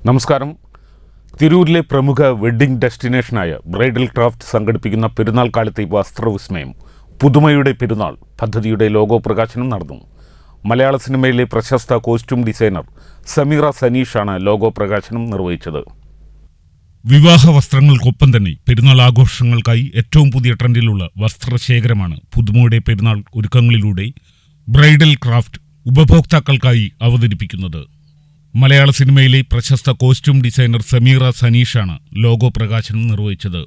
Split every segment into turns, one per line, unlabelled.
നമസ്കാരം. തിരൂരിലെ പ്രമുഖ വെഡ്ഡിംഗ് ഡെസ്റ്റിനേഷനായ ബ്രൈഡൽ ക്രാഫ്റ്റ് സംഘടിപ്പിക്കുന്ന പെരുന്നാൾ കാലത്തെ വസ്ത്രവിസ്മയം പുതുമയുടെ പെരുന്നാൾ പദ്ധതിയുടെ ലോഗോ പ്രകാശനം നടന്നു. മലയാള സിനിമയിലെ പ്രശസ്ത കോസ്റ്റ്യൂം ഡിസൈനർ സമീറ സനീഷാണ് ലോഗോ പ്രകാശനം നിർവഹിച്ചത്. വിവാഹ വസ്ത്രങ്ങൾക്കൊപ്പം തന്നെ പെരുന്നാൾ ആഘോഷങ്ങൾക്കായി ഏറ്റവും പുതിയ ട്രെൻഡിലുള്ള വസ്ത്രശേഖരമാണ് പുതുമയുടെ പെരുന്നാൾ ഒരുക്കങ്ങളിലൂടെ ബ്രൈഡൽ ക്രാഫ്റ്റ് ഉപഭോക്താക്കൾക്കായി അവതരിപ്പിക്കുന്നത്. മലയാള സിനിമയിലെ പ്രശസ്ത കോസ്റ്റ്യൂം ഡിസൈനർ സമീറ സനീഷാണ് ലോഗോ പ്രകാശനം നിർവഹിച്ചത്.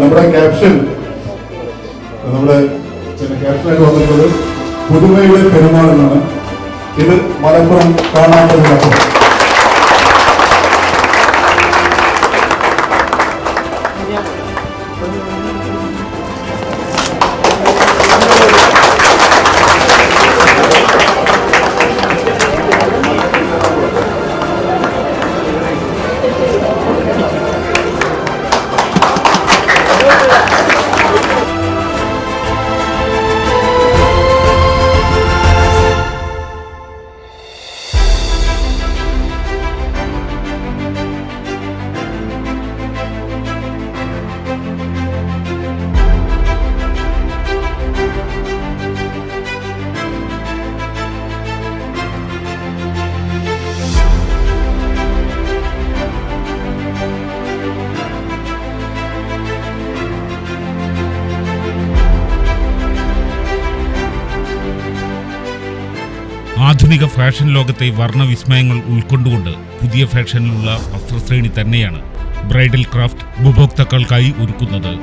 നമ്മുടെ ക്യാപ്ഷനായിട്ട് വന്നിട്ടുള്ളത് പുതുമയുടെ പെരുന്നാൾ എന്നാണ്. ഇത് മലപ്പുറം കാണാത്തതിനൊപ്പം
ആധുനിക ഫാഷൻ ലോകത്തെ വർണ്ണവിസ്മയങ്ങൾ ഉൾക്കൊണ്ടുകൊണ്ട് പുതിയ ഫാഷനിലുള്ള വസ്ത്രശ്രേണി തന്നെയാണ് ബ്രൈഡൽ ക്രാഫ്റ്റ് ഉപഭോക്താക്കൾക്കായി ഒരുക്കുന്നത്.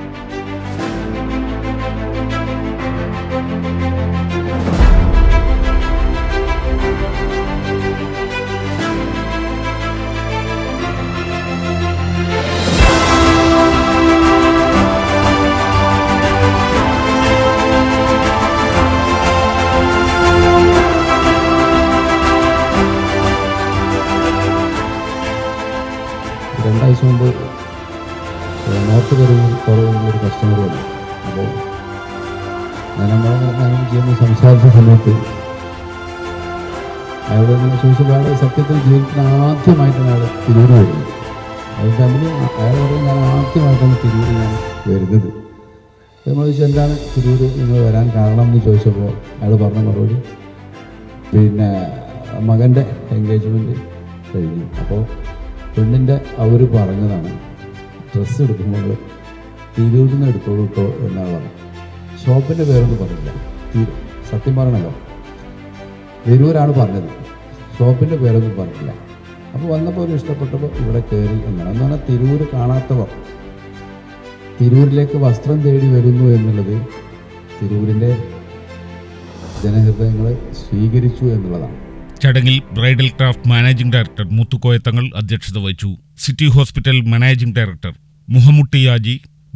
രണ്ടാഴ്ച മുമ്പ് നോർത്ത് കുറവുള്ളൊരു കസ്റ്റമർ വന്നു. അപ്പോൾ ഞാൻ ചെയ്യുന്ന സംസാരിച്ച സമയത്ത് അയാളോട് ചോദിച്ചപ്പോൾ അയാൾ സത്യത്തിൽ ജീവിതത്തിൽ ആദ്യമായിട്ടാണ് അയാൾ തിരൂര് വരുന്നത്. അത് തമ്മിൽ അയാൾ പറയും ഞാൻ ആദ്യമായിട്ടാണ് തിരൂര് ഞാൻ വരുന്നത്. നമ്മൾ ചോദിച്ചാൽ എന്താണ് തിരൂര് നിങ്ങൾ വരാൻ കാരണം എന്ന് ചോദിച്ചപ്പോൾ അയാൾ പറഞ്ഞ മറുപടി പിന്നെ മകൻ്റെ എൻഗേജ്മെൻറ്റ് കഴിഞ്ഞു. അപ്പോൾ പെണ്ണിൻ്റെ അവർ പറഞ്ഞതാണ് ഡ്രസ്സ് എടുക്കുമ്പോൾ തിരൂരിൽ നിന്ന് എടുത്തോളൂ കേട്ടോ എന്നാണ് പറഞ്ഞത്. ഷോപ്പിൻ്റെ പേരൊന്നും പറഞ്ഞില്ല. സത്യം പറയണല്ലോ, തിരൂരാണ് പറഞ്ഞത്, ഷോപ്പിൻ്റെ പേരൊന്നും പറഞ്ഞില്ല. അപ്പോൾ വന്നപ്പോൾ ഒരു ഇഷ്ടപ്പെട്ടപ്പോൾ ഇവിടെ കയറി എന്നാണ്. എന്ന് പറഞ്ഞാൽ തിരൂര് കാണാത്തവർ തിരൂരിലേക്ക് വസ്ത്രം തേടി വരുന്നു എന്നുള്ളത് തിരൂരിൻ്റെ ജനഹൃദയങ്ങളെ സ്വീകരിച്ചു എന്നുള്ളതാണ്.
ചടങ്ങിൽ bridal craft managing director Muthukoya Thangal അധ്യക്ഷത വഹിച്ചു. City hospital managing director Muhammootty Haji,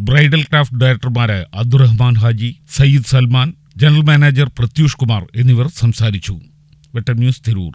bridal craft ഡയറക്ടർമാരായ അബ്ദുറഹ്മാൻ ഹാജി, സയ്യിദ് സൽമാൻ, ജനറൽ മാനേജർ പ്രത്യൂഷ് കുമാർ എന്നിവർ സംസാരിച്ചു. വെട്ടം ന്യൂസ്, തിരൂർ.